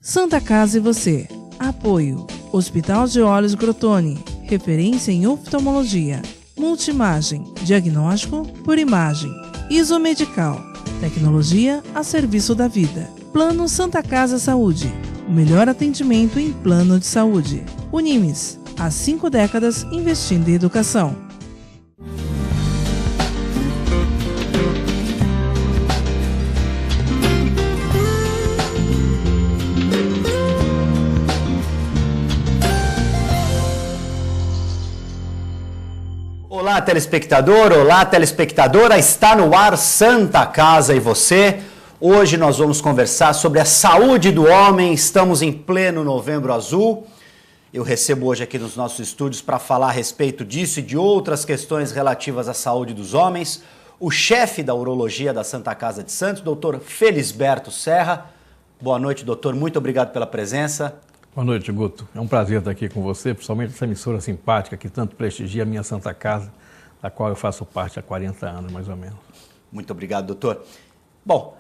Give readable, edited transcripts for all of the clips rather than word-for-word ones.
Santa Casa e você. Apoio. Hospital de Olhos Crotone. Referência em oftalmologia. Multimagem. Diagnóstico por imagem. Isomedical. Tecnologia a serviço da vida. Plano Santa Casa Saúde. O melhor atendimento em plano de saúde. Unimes. Há 5 décadas investindo em educação. Olá, telespectador, olá, telespectadora, está no ar Santa Casa e você. Hoje nós vamos conversar sobre a saúde do homem, estamos em pleno Novembro Azul. Eu recebo hoje aqui nos nossos estúdios para falar a respeito disso e de outras questões relativas à saúde dos homens, o chefe da urologia da Santa Casa de Santos, doutor Felisberto Serra. Boa noite, doutor, muito obrigado pela presença. Boa noite, Guto. É um prazer estar aqui com você, principalmente essa emissora simpática que tanto prestigia a minha Santa Casa, da qual eu faço parte há 40 anos, mais ou menos. Muito obrigado, doutor. Bom,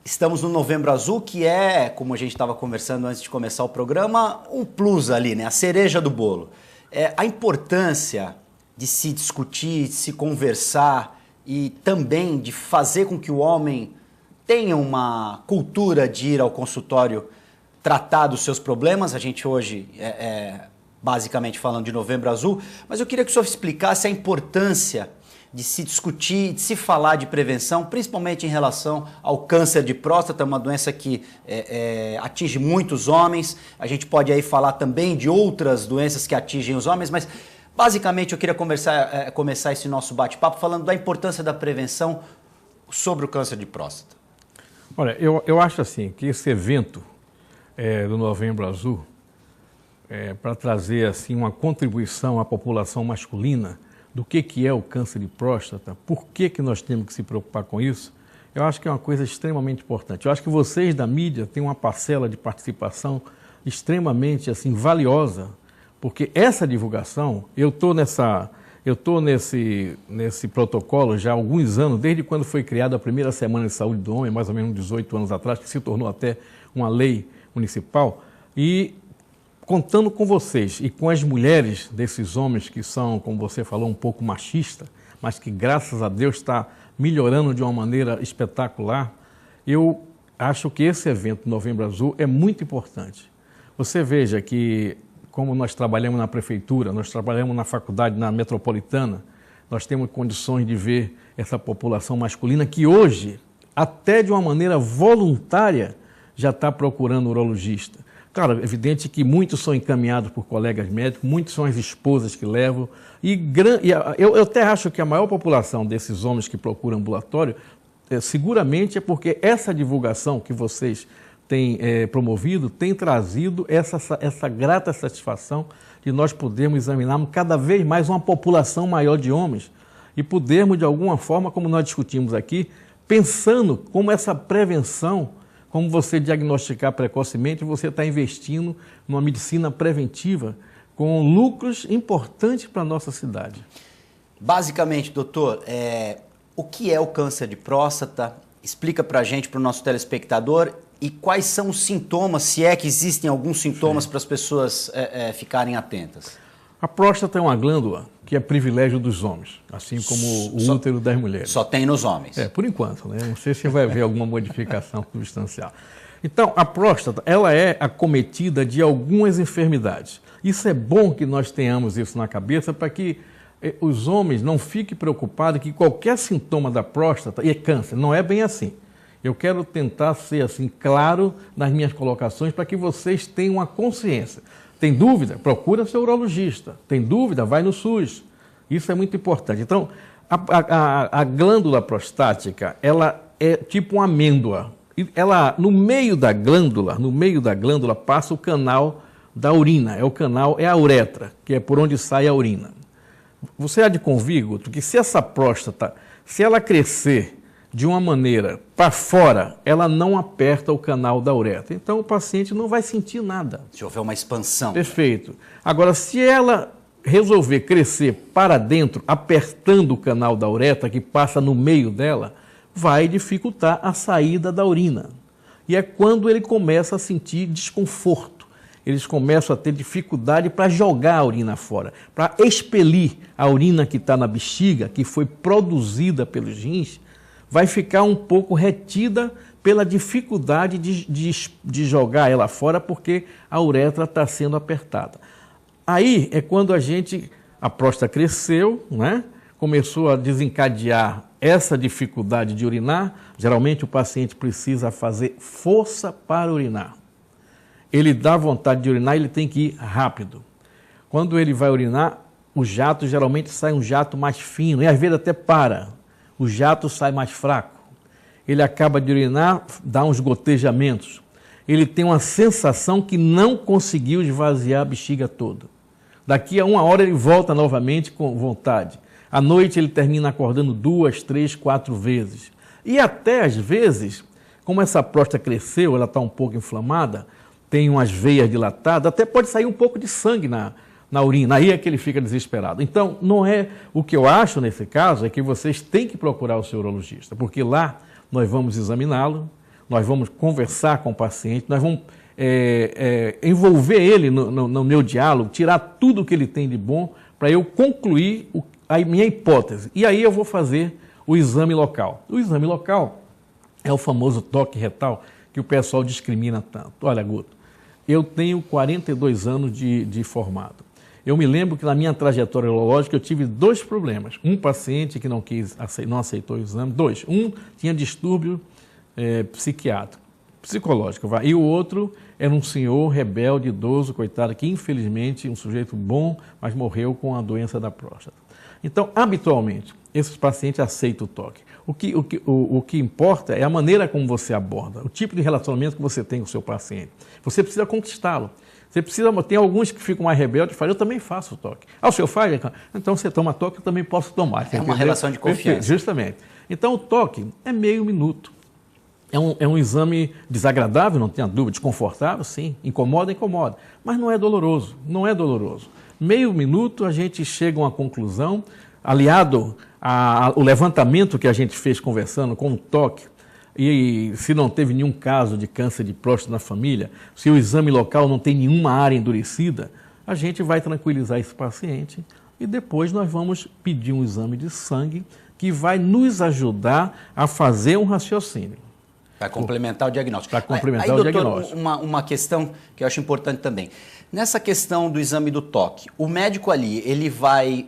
estamos no Novembro Azul, que é, como a gente estava conversando antes de começar o programa, um plus ali, né? A cereja do bolo. A importância de se discutir, de se conversar e também de fazer com que o homem tenha uma cultura de ir ao consultório tratar dos seus problemas. A gente hoje basicamente falando de Novembro Azul, mas eu queria que o senhor explicasse a importância de se discutir, de se falar de prevenção, principalmente em relação ao câncer de próstata, uma doença que atinge muitos homens. A gente pode aí falar também de outras doenças que atingem os homens, mas basicamente eu queria começar esse nosso bate-papo falando da importância da prevenção sobre o câncer de próstata. Olha, eu acho assim que esse evento do Novembro Azul, para trazer assim uma contribuição à população masculina do que é o câncer de próstata, por que nós temos que se preocupar com isso, eu acho que é uma coisa extremamente importante. Eu acho que vocês da mídia têm uma parcela de participação extremamente assim valiosa, porque essa divulgação, eu estou nesse protocolo já há alguns anos, desde quando foi criada a primeira Semana de Saúde do Homem, mais ou menos 18 anos atrás, que se tornou até uma lei municipal, e contando com vocês e com as mulheres desses homens que são, como você falou, um pouco machista, mas que graças a Deus está melhorando de uma maneira espetacular, eu acho que esse evento Novembro Azul é muito importante. Você veja que, como nós trabalhamos na prefeitura, nós trabalhamos na faculdade, na metropolitana, nós temos condições de ver essa população masculina que hoje, até de uma maneira voluntária, já está procurando urologista. Claro, é evidente que muitos são encaminhados por colegas médicos, muitos são as esposas que levam, eu até acho que a maior população desses homens que procuram ambulatório, seguramente é porque essa divulgação que vocês têm promovido, tem trazido essa grata satisfação de nós podermos examinar cada vez mais uma população maior de homens e podermos, de alguma forma, como nós discutimos aqui, pensando como essa prevenção, como você diagnosticar precocemente, você está investindo numa medicina preventiva com lucros importantes para a nossa cidade. Basicamente, doutor, o que é o câncer de próstata? Explica para a gente, para o nosso telespectador, e quais são os sintomas, se é que existem alguns sintomas para as pessoas ficarem atentas. A próstata é uma glândula que é privilégio dos homens, assim como o útero das mulheres. Só tem nos homens? Por enquanto, né? Não sei se vai haver alguma modificação substancial. Então, a próstata, ela é acometida de algumas enfermidades. Isso é bom que nós tenhamos isso na cabeça para que os homens não fiquem preocupados que qualquer sintoma da próstata é câncer. Não é bem assim. Eu quero tentar ser assim claro nas minhas colocações para que vocês tenham uma consciência. Tem dúvida? Procura seu urologista. Tem dúvida? Vai no SUS. Isso é muito importante. Então, a glândula prostática, ela é tipo uma amêndoa. No meio da glândula passa o canal da urina. É a uretra, que é por onde sai a urina. Você há de convir, Guto, que se essa próstata, se ela crescer de uma maneira para fora, ela não aperta o canal da uretra. Então, o paciente não vai sentir nada. Se houver uma expansão. Perfeito. Agora, se ela resolver crescer para dentro, apertando o canal da uretra, que passa no meio dela, vai dificultar a saída da urina. E é quando ele começa a sentir desconforto. Eles começam a ter dificuldade para jogar a urina fora, para expelir a urina que está na bexiga, que foi produzida pelos rins, vai ficar um pouco retida pela dificuldade de jogar ela fora, porque a uretra está sendo apertada. Aí é quando a próstata cresceu, né? Começou a desencadear essa dificuldade de urinar. Geralmente o paciente precisa fazer força para urinar. Ele dá vontade de urinar, ele tem que ir rápido. Quando ele vai urinar, o jato geralmente sai um jato mais fino, e às vezes até para. O jato sai mais fraco. Ele acaba de urinar, dá uns gotejamentos. Ele tem uma sensação que não conseguiu esvaziar a bexiga toda. Daqui a 1 hora ele volta novamente com vontade. À noite ele termina acordando 2, 3, 4 vezes. E até às vezes, como essa próstata cresceu, ela está um pouco inflamada, tem umas veias dilatadas, até pode sair um pouco de sangue na urina, aí é que ele fica desesperado. Então, não é o que eu acho nesse caso, é que vocês têm que procurar o seu urologista, porque lá nós vamos examiná-lo, nós vamos conversar com o paciente, nós vamos envolver ele no meu diálogo, tirar tudo o que ele tem de bom, para eu concluir a minha hipótese. E aí eu vou fazer o exame local. O exame local é o famoso toque retal, que o pessoal discrimina tanto. Olha, Guto, eu tenho 42 anos de formado. Eu me lembro que na minha trajetória urológica eu tive 2 problemas. Um paciente que não aceitou o exame. 2. Um tinha distúrbio psicológico. E o outro era um senhor rebelde, idoso, coitado, que infelizmente um sujeito bom, mas morreu com a doença da próstata. Então, habitualmente, esses pacientes aceitam o toque. O que importa é a maneira como você aborda, o tipo de relacionamento que você tem com o seu paciente. Você precisa conquistá-lo. Tem alguns que ficam mais rebeldes e falam, eu também faço toque. O senhor faz? Então você toma toque, eu também posso tomar. É uma relação de confiança. Justamente. Então o toque é meio minuto. É um exame desagradável, não tenha dúvida, desconfortável, sim. Incomoda, mas não é doloroso, Meio minuto a gente chega a uma conclusão, aliado ao levantamento que a gente fez conversando com o toque, e se não teve nenhum caso de câncer de próstata na família, se o exame local não tem nenhuma área endurecida, a gente vai tranquilizar esse paciente e depois nós vamos pedir um exame de sangue que vai nos ajudar a fazer um raciocínio. Para complementar o diagnóstico. Para complementar o diagnóstico. Uma questão que eu acho importante também. Nessa questão do exame do toque, o médico ali, ele vai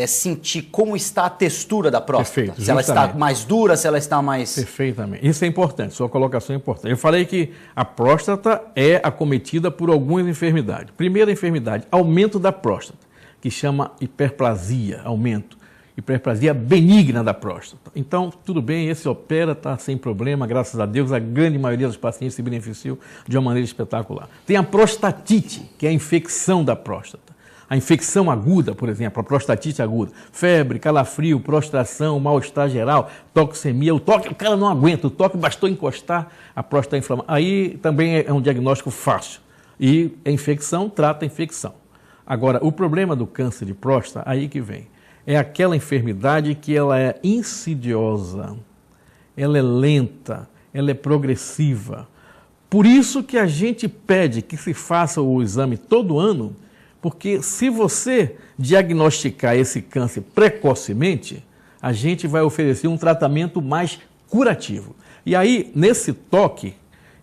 sentir como está a textura da próstata. Perfeito, se ela está mais dura, se ela está mais... Perfeitamente. Isso é importante, sua colocação é importante. Eu falei que a próstata é acometida por algumas enfermidades. Primeira enfermidade, aumento da próstata, que chama hiperplasia, aumento. Hiperplasia benigna da próstata. Então, tudo bem, esse opera, está sem problema, graças a Deus, a grande maioria dos pacientes se beneficiou de uma maneira espetacular. Tem a prostatite, que é a infecção da próstata. A infecção aguda, por exemplo, a prostatite aguda, febre, calafrio, prostração, mal-estar geral, toxemia, o cara não aguenta, o toque bastou encostar, a próstata inflamada. Aí também é um diagnóstico fácil. E a infecção trata a infecção. Agora, o problema do câncer de próstata, aí que vem. É aquela enfermidade que ela é insidiosa, ela é lenta, ela é progressiva. Por isso que a gente pede que se faça o exame todo ano, porque se você diagnosticar esse câncer precocemente, a gente vai oferecer um tratamento mais curativo. E aí, nesse toque,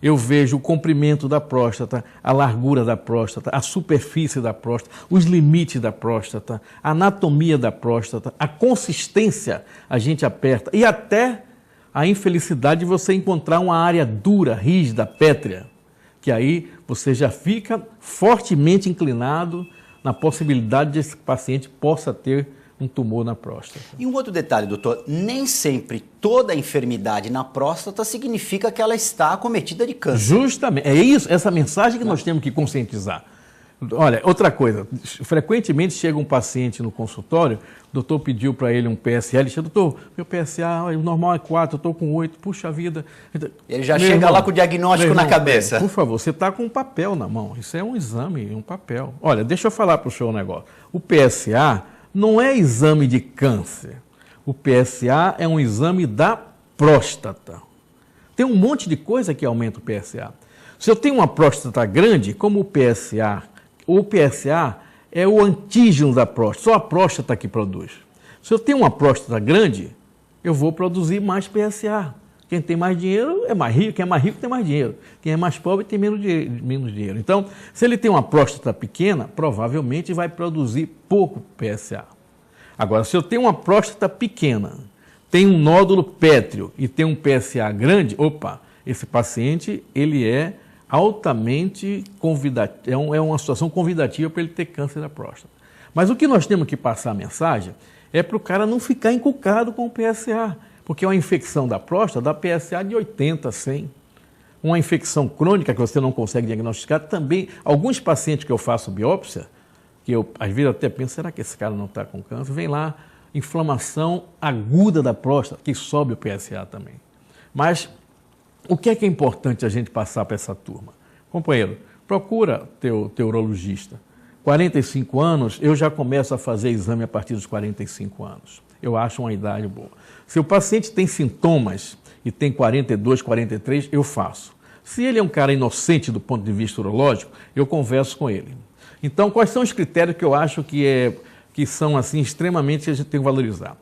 eu vejo o comprimento da próstata, a largura da próstata, a superfície da próstata, os limites da próstata, a anatomia da próstata, a consistência a gente aperta e até a infelicidade de você encontrar uma área dura, rígida, pétrea, que aí você já fica fortemente inclinado na possibilidade de esse paciente possa ter um tumor na próstata. E um outro detalhe, doutor, nem sempre toda enfermidade na próstata significa que ela está acometida de câncer. Justamente, é isso, essa mensagem que nós temos que conscientizar. Olha, outra coisa, frequentemente chega um paciente no consultório, o doutor pediu para ele um PSA, ele disse, doutor, meu PSA, o normal é 4, eu estou com 8, puxa vida. Ele já chega lá com o diagnóstico na cabeça. Por favor, você está com um papel na mão, isso é um exame, um papel. Olha, deixa eu falar para o senhor um negócio. O PSA não é exame de câncer, o PSA é um exame da próstata. Tem um monte de coisa que aumenta o PSA. Se eu tenho uma próstata grande, como o PSA é o antígeno da próstata, só a próstata que produz. Se eu tenho uma próstata grande, eu vou produzir mais PSA. Quem tem mais dinheiro é mais rico, quem é mais rico tem mais dinheiro. Quem é mais pobre tem menos dinheiro. Então, se ele tem uma próstata pequena, provavelmente vai produzir pouco PSA. Agora, se eu tenho uma próstata pequena, tem um nódulo pétreo e tem um PSA grande, esse paciente, ele é altamente convidativo, é uma situação convidativa para ele ter câncer da próstata. Mas o que nós temos que passar a mensagem é para o cara não ficar encucado com o PSA, porque uma infecção da próstata dá PSA de 80, 100. Uma infecção crônica que você não consegue diagnosticar também, alguns pacientes que eu faço biópsia, que eu às vezes até penso, será que esse cara não está com câncer? Vem lá, inflamação aguda da próstata, que sobe o PSA também. Mas o que é importante a gente passar para essa turma? Companheiro, procura teu urologista. 45 anos, eu já começo a fazer exame a partir dos 45 anos. Eu acho uma idade boa. Se o paciente tem sintomas e tem 42, 43, eu faço. Se ele é um cara inocente do ponto de vista urológico, eu converso com ele. Então, quais são os critérios que eu acho que são assim, extremamente a gente tem que valorizar?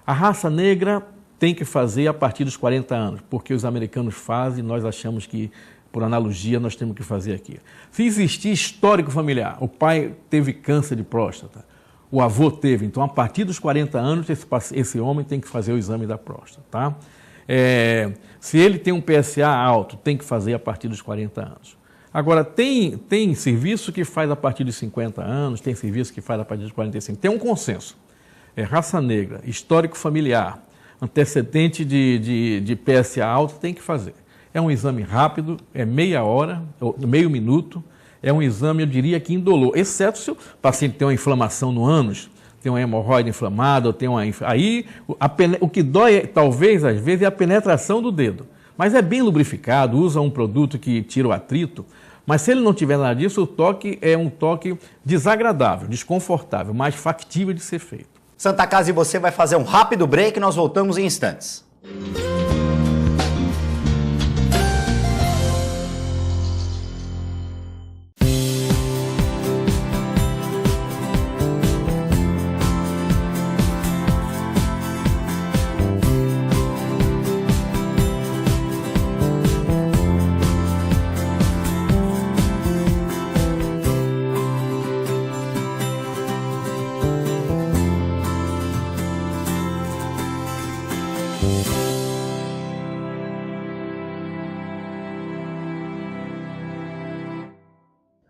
A raça negra tem que fazer a partir dos 40 anos, porque os americanos fazem e nós achamos que, por analogia, nós temos que fazer aqui. Se existir histórico familiar, o pai teve câncer de próstata, o avô teve, então a partir dos 40 anos esse homem tem que fazer o exame da próstata, tá? Se ele tem um PSA alto, tem que fazer a partir dos 40 anos. Agora, tem serviço que faz a partir dos 50 anos, tem serviço que faz a partir dos 45. Tem um consenso. Raça negra, histórico familiar, antecedente de PSA alto, tem que fazer. É um exame rápido, é meia hora, ou meio minuto, é um exame, eu diria que indolor, exceto se o paciente tem uma inflamação no ânus, tem uma hemorroide inflamada, ou tem uma... Aí, o que dói, talvez, às vezes, é a penetração do dedo. Mas é bem lubrificado, usa um produto que tira o atrito, mas se ele não tiver nada disso, o toque é um toque desagradável, desconfortável, mas factível de ser feito. Santa Casa e você vai fazer um rápido break e nós voltamos em instantes.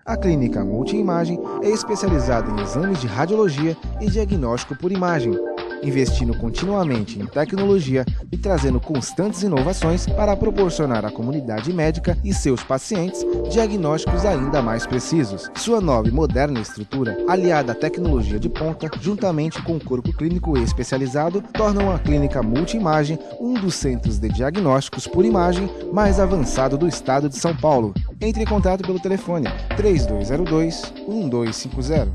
A Clínica Multiimagem é especializada em exames de radiologia e diagnóstico por imagem, investindo continuamente em tecnologia e trazendo constantes inovações para proporcionar à comunidade médica e seus pacientes diagnósticos ainda mais precisos. Sua nova e moderna estrutura, aliada à tecnologia de ponta, juntamente com o corpo clínico especializado, tornam a Clínica Multiimagem um dos centros de diagnósticos por imagem mais avançado do estado de São Paulo. Entre em contato pelo telefone 3202-1250.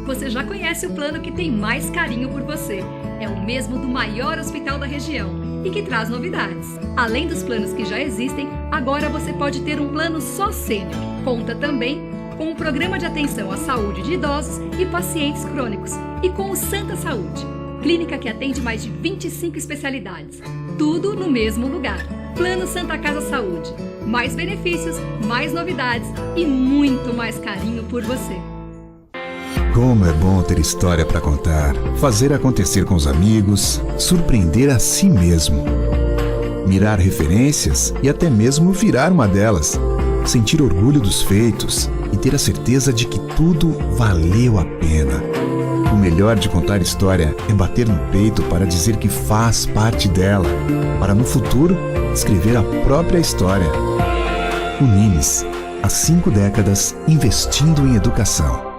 Você já conhece o plano que tem mais carinho por você. É o mesmo do maior hospital da região e que traz novidades. Além dos planos que já existem, agora você pode ter um plano só sênior. Conta também com o Programa de Atenção à Saúde de Idosos e Pacientes Crônicos e com o Santa Saúde, clínica que atende mais de 25 especialidades. Tudo no mesmo lugar. Plano Santa Casa Saúde. Mais benefícios, mais novidades e muito mais carinho por você. Como é bom ter história para contar, fazer acontecer com os amigos, surpreender a si mesmo. Mirar referências e até mesmo virar uma delas. Sentir orgulho dos feitos e ter a certeza de que tudo valeu a pena. O melhor de contar história é bater no peito para dizer que faz parte dela, para no futuro escrever a própria história. Unimes, há 5 décadas investindo em educação.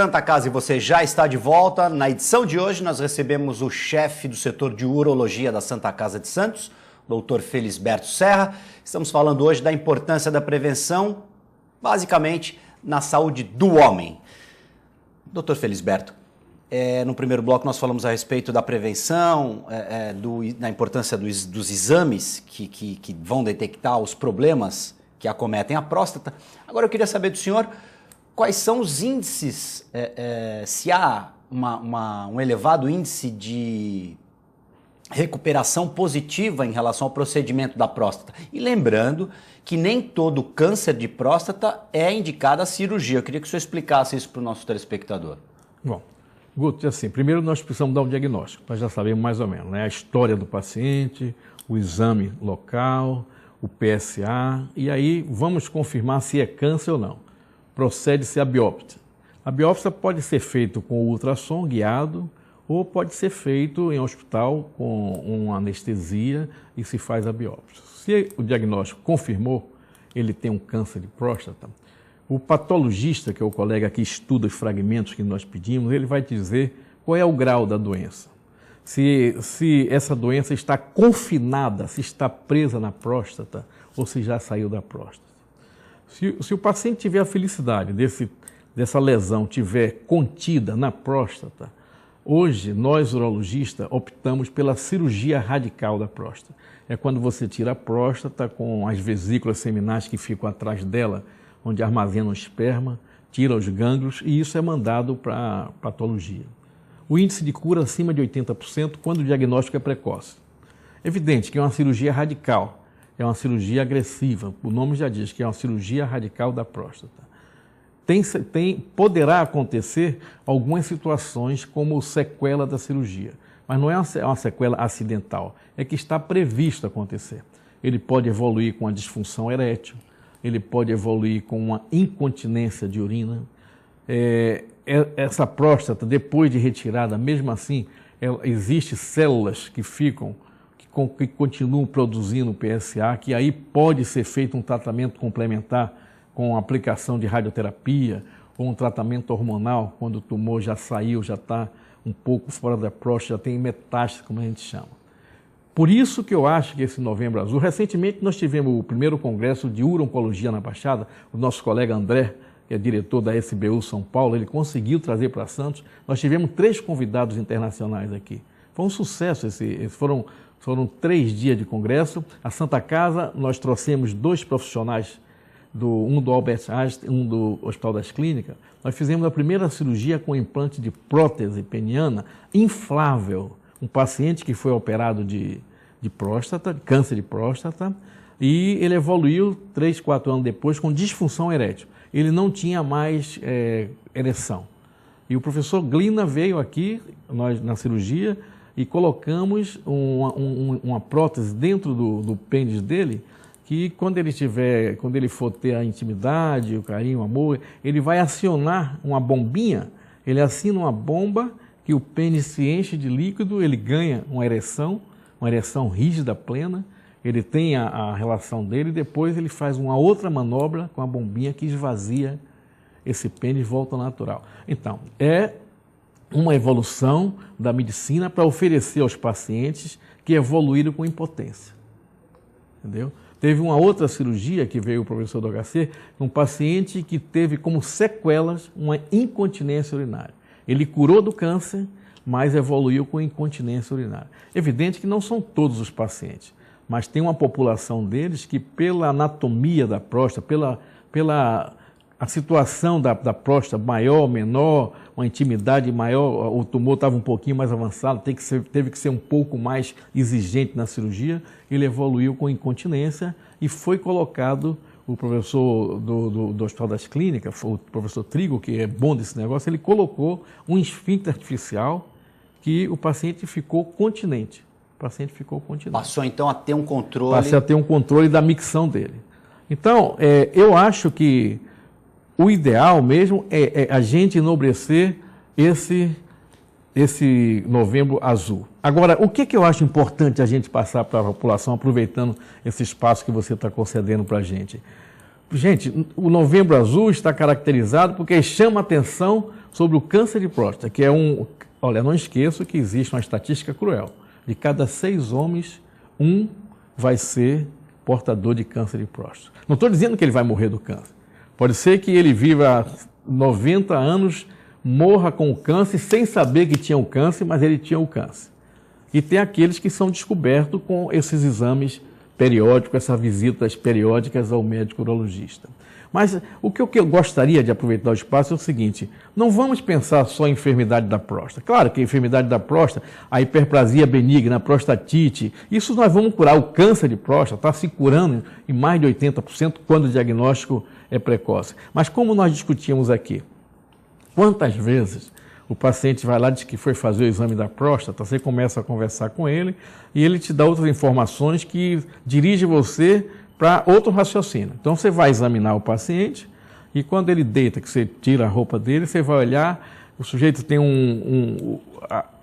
Santa Casa e você já está de volta. Na edição de hoje nós recebemos o chefe do setor de urologia da Santa Casa de Santos, Dr. Felisberto Serra. Estamos falando hoje da importância da prevenção, basicamente na saúde do homem. Dr. Felisberto, no primeiro bloco nós falamos a respeito da prevenção, da importância dos exames que vão detectar os problemas que acometem a próstata. Agora eu queria saber do senhor quais são os índices, se há um elevado índice de recuperação positiva em relação ao procedimento da próstata. E lembrando que nem todo câncer de próstata é indicado a cirurgia. Eu queria que o senhor explicasse isso para o nosso telespectador. Bom, Guto, assim, primeiro nós precisamos dar um diagnóstico. Nós já sabemos mais ou menos, né? A história do paciente, o exame local, o PSA, e aí vamos confirmar se é câncer ou não. Procede-se a biópsia. A biópsia pode ser feita com ultrassom guiado ou pode ser feito em hospital com uma anestesia e se faz a biópsia. Se o diagnóstico confirmou, ele tem um câncer de próstata, o patologista, que é o colega que estuda os fragmentos que nós pedimos, ele vai dizer qual é o grau da doença. Se essa doença está confinada, se está presa na próstata ou se já saiu da próstata. Se o paciente tiver a felicidade dessa lesão tiver contida na próstata, hoje nós urologistas optamos pela cirurgia radical da próstata. É quando você tira a próstata com as vesículas seminais que ficam atrás dela, onde armazenam o esperma, tira os gânglios e isso é mandado para a patologia. O índice de cura acima de 80% quando o diagnóstico é precoce. Evidente que é uma cirurgia radical, é uma cirurgia agressiva, o nome já diz que é uma cirurgia radical da próstata. Poderá acontecer algumas situações como sequela da cirurgia, mas não é uma sequela acidental, é que está previsto acontecer. Ele pode evoluir com a disfunção erétil, ele pode evoluir com uma incontinência de urina. Essa próstata, depois de retirada, mesmo assim, existem células que continuam produzindo PSA, que aí pode ser feito um tratamento complementar com aplicação de radioterapia ou um tratamento hormonal, quando o tumor já saiu, já está um pouco fora da próstata, já tem metástase, como a gente chama. Por isso que eu acho que esse Novembro Azul, recentemente nós tivemos o primeiro congresso de uro-oncologia na Baixada, o nosso colega André, que é diretor da SBU São Paulo, ele conseguiu trazer para Santos, nós tivemos 3 convidados internacionais aqui. Foi um sucesso, foram 3 dias de congresso. A Santa Casa, nós trouxemos 2 profissionais, um do Albert Einstein, um do Hospital das Clínicas. Nós fizemos a primeira cirurgia com implante de prótese peniana inflável, um paciente que foi operado de próstata, de câncer de próstata, e ele evoluiu 3, 4 anos depois com disfunção erétil. Ele não tinha mais ereção. E o professor Glina veio aqui, nós na cirurgia, e colocamos uma prótese dentro do pênis dele, que quando ele for ter a intimidade, o carinho, o amor, ele vai acionar uma bombinha, ele assina uma bomba que o pênis se enche de líquido, ele ganha uma ereção rígida, plena, ele tem a relação dele e depois ele faz uma outra manobra com a bombinha que esvazia esse pênis e volta ao natural. Então, é uma evolução da medicina para oferecer aos pacientes que evoluíram com impotência. Entendeu? Teve uma outra cirurgia que veio o professor do HC, um paciente que teve como sequelas uma incontinência urinária. Ele curou do câncer, mas evoluiu com incontinência urinária. Evidente que não são todos os pacientes, mas tem uma população deles que, pela anatomia da próstata, pela a situação da próstata maior, menor, uma intimidade maior, o tumor estava um pouquinho mais avançado, teve que ser um pouco mais exigente na cirurgia, ele evoluiu com incontinência e foi colocado, o professor do Hospital das Clínicas, o professor Trigo, que é bom desse negócio, ele colocou um esfíncter artificial que o paciente ficou continente. Passou então a ter um controle... Passou a ter um controle da micção dele. Então, eu acho que o ideal mesmo é a gente enobrecer esse Novembro Azul. Agora, o que eu acho importante a gente passar para a população, aproveitando esse espaço que você está concedendo para a gente? Gente, o Novembro Azul está caracterizado porque chama atenção sobre o câncer de próstata, que é um... Olha, não esqueço que existe uma estatística cruel. De cada 6 homens, 1 vai ser portador de câncer de próstata. Não estou dizendo que ele vai morrer do câncer. Pode ser que ele viva 90 anos, morra com o câncer sem saber que tinha o câncer, mas ele tinha o câncer. E tem aqueles que são descobertos com esses exames periódicos, essas visitas periódicas ao médico urologista. Mas o que eu gostaria de aproveitar o espaço é o seguinte: não vamos pensar só em enfermidade da próstata. Claro que a enfermidade da próstata, a hiperplasia benigna, a prostatite, isso nós vamos curar. O câncer de próstata está se curando em mais de 80% quando o diagnóstico é precoce. Mas como nós discutimos aqui, quantas vezes o paciente vai lá, diz que foi fazer o exame da próstata, você começa a conversar com ele e ele te dá outras informações que dirigem você para outro raciocínio. Então você vai examinar o paciente e quando ele deita, que você tira a roupa dele, você vai olhar, o sujeito tem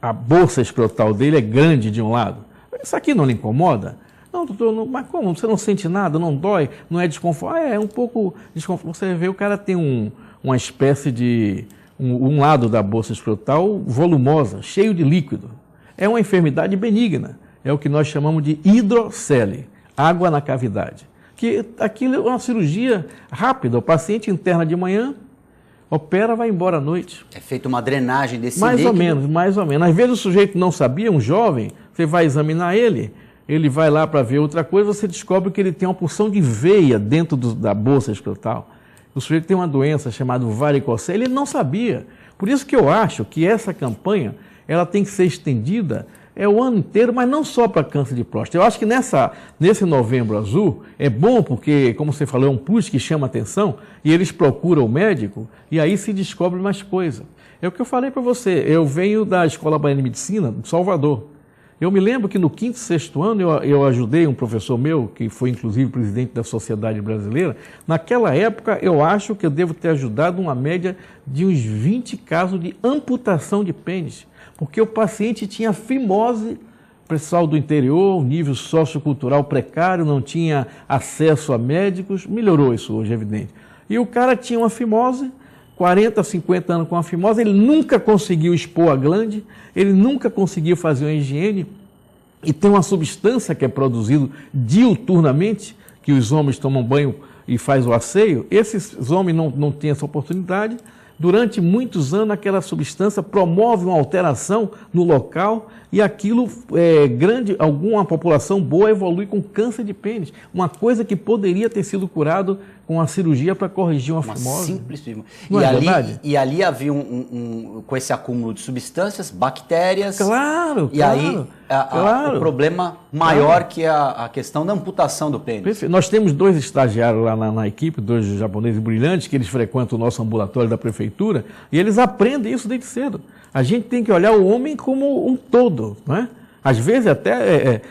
a bolsa escrotal dele é grande de um lado. Isso aqui não lhe incomoda? Não, doutor, não, mas como? Você não sente nada, não dói, não é desconforto? É um pouco desconforto. Você vê, o cara tem uma espécie de... Um lado da bolsa escrotal volumosa, cheio de líquido. É uma enfermidade benigna. É o que nós chamamos de hidrocele, água na cavidade. Que aquilo é uma cirurgia rápida. O paciente interna de manhã, opera, vai embora à noite. É feita uma drenagem desse mais líquido? Mais ou menos. Às vezes o sujeito não sabia, um jovem, você vai examinar ele vai lá para ver outra coisa, você descobre que ele tem uma porção de veia dentro da bolsa escrotal. O sujeito tem uma doença chamada varicocele, ele não sabia. Por isso que eu acho que essa campanha ela tem que ser estendida o ano inteiro, mas não só para câncer de próstata. Eu acho que nesse Novembro Azul é bom porque, como você falou, é um plus que chama atenção e eles procuram o médico e aí se descobre mais coisa. É o que eu falei para você, eu venho da Escola Baiana de Medicina de Salvador. Eu me lembro que no 5º, 6º ano eu ajudei um professor meu, que foi inclusive presidente da Sociedade Brasileira. Naquela época eu acho que eu devo ter ajudado uma média de uns 20 casos de amputação de pênis, porque o paciente tinha fimose, pessoal do interior, nível sociocultural precário, não tinha acesso a médicos, melhorou isso hoje, é evidente. E o cara tinha uma fimose, 40, 50 anos com a fimose, ele nunca conseguiu expor a glande, ele nunca conseguiu fazer uma higiene, e tem uma substância que é produzida diuturnamente, que os homens tomam banho e faz o asseio, esses homens não têm essa oportunidade. Durante muitos anos, aquela substância promove uma alteração no local e aquilo, alguma população boa evolui com câncer de pênis. Uma coisa que poderia ter sido curado com a cirurgia para corrigir uma fimose. Simples. Não é verdade? E ali havia com esse acúmulo de substâncias, bactérias. Claro, e aí o problema maior que é a questão da amputação do pênis. Perfeito. Nós temos 2 estagiários lá na equipe, 2 japoneses brilhantes, que eles frequentam o nosso ambulatório da prefeitura e eles aprendem isso desde cedo. A gente tem que olhar o homem como um todo, não é? Às vezes até,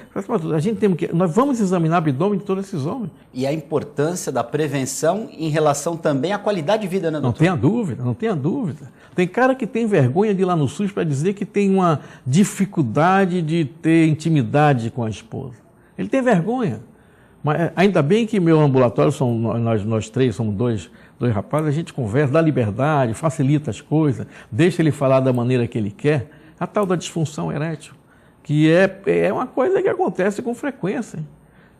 nós vamos examinar o abdômen de todos esses homens. E a importância da prevenção em relação também à qualidade de vida, né, doutor? Não tenha dúvida. Tem cara que tem vergonha de ir lá no SUS para dizer que tem uma dificuldade de ter intimidade com a esposa. Ele tem vergonha. Mas ainda bem que meu ambulatório, nós 3, somos dois rapazes, a gente conversa, dá liberdade, facilita as coisas, deixa ele falar da maneira que ele quer. A tal da disfunção erétil, que é uma coisa que acontece com frequência.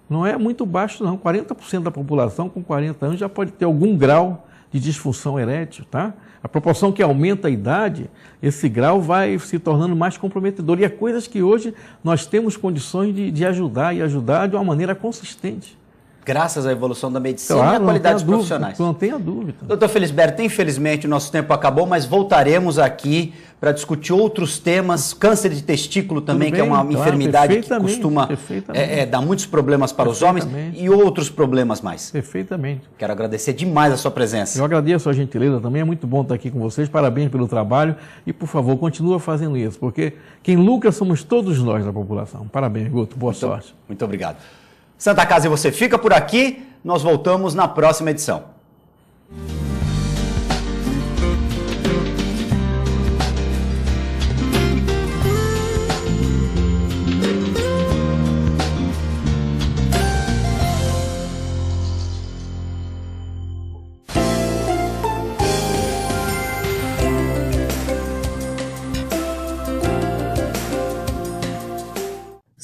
Não é muito baixo, não. 40% da população com 40 anos já pode ter algum grau de disfunção erétil, tá? A proporção que aumenta a idade, esse grau vai se tornando mais comprometedor. E é coisas que hoje nós temos condições de ajudar e ajudar de uma maneira consistente. Graças à evolução da medicina e à qualidade dos profissionais. Não tenha dúvida. Doutor Felisberto, infelizmente o nosso tempo acabou, mas voltaremos aqui para discutir outros temas. Câncer de testículo também, que é uma enfermidade que costuma dar muitos problemas para os homens e outros problemas mais. Perfeitamente. Quero agradecer demais a sua presença. Eu agradeço a gentileza também, é muito bom estar aqui com vocês, parabéns pelo trabalho e, por favor, continua fazendo isso, porque quem lucra somos todos nós da população. Parabéns, Guto, boa sorte. Muito obrigado. Santa Casa e você fica por aqui, nós voltamos na próxima edição.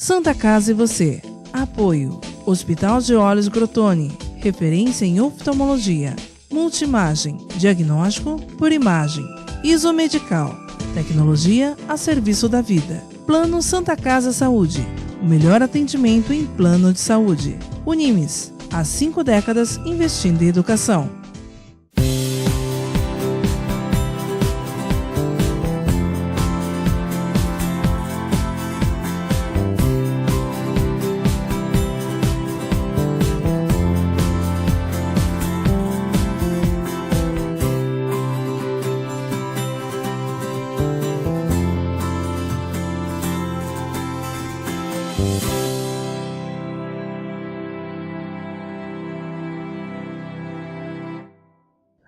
Santa Casa e você. Apoio. Hospital de Olhos Crotone. Referência em oftalmologia. Multimagem. Diagnóstico por imagem. Isomedical. Tecnologia a serviço da vida. Plano Santa Casa Saúde. O melhor atendimento em plano de saúde. Unimes. Há 5 décadas investindo em educação.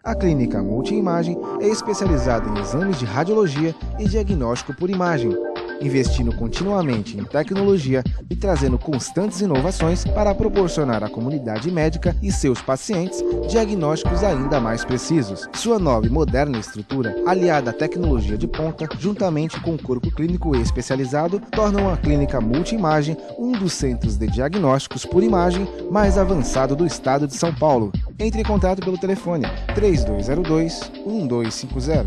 A Clínica Multimagem é especializada em exames de radiologia e diagnóstico por imagem, investindo continuamente em tecnologia e trazendo constantes inovações para proporcionar à comunidade médica e seus pacientes diagnósticos ainda mais precisos. Sua nova e moderna estrutura, aliada à tecnologia de ponta, juntamente com o corpo clínico especializado, tornam a Clínica Multimagem um dos centros de diagnósticos por imagem mais avançado do estado de São Paulo. Entre em contato pelo telefone 3202-1250.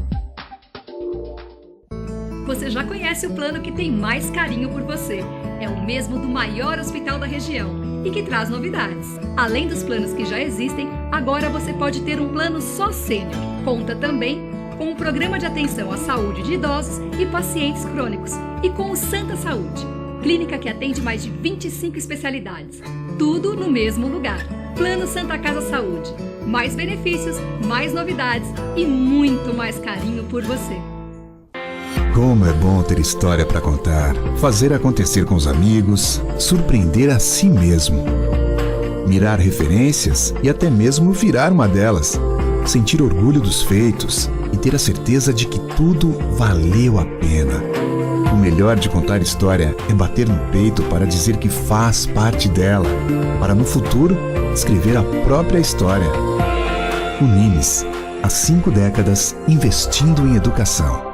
Você já conhece o plano que tem mais carinho por você. É o mesmo do maior hospital da região e que traz novidades. Além dos planos que já existem, agora você pode ter um plano só sênior. Conta também com o programa de atenção à saúde de idosos e pacientes crônicos e com o Santa Saúde, clínica que atende mais de 25 especialidades. Tudo no mesmo lugar. Plano Santa Casa Saúde. Mais benefícios, mais novidades e muito mais carinho por você. Como é bom ter história para contar, fazer acontecer com os amigos, surpreender a si mesmo. Mirar referências e até mesmo virar uma delas. Sentir orgulho dos feitos e ter a certeza de que tudo valeu a pena. O melhor de contar história é bater no peito para dizer que faz parte dela, para no futuro escrever a própria história. Unimes, há 5 décadas investindo em educação.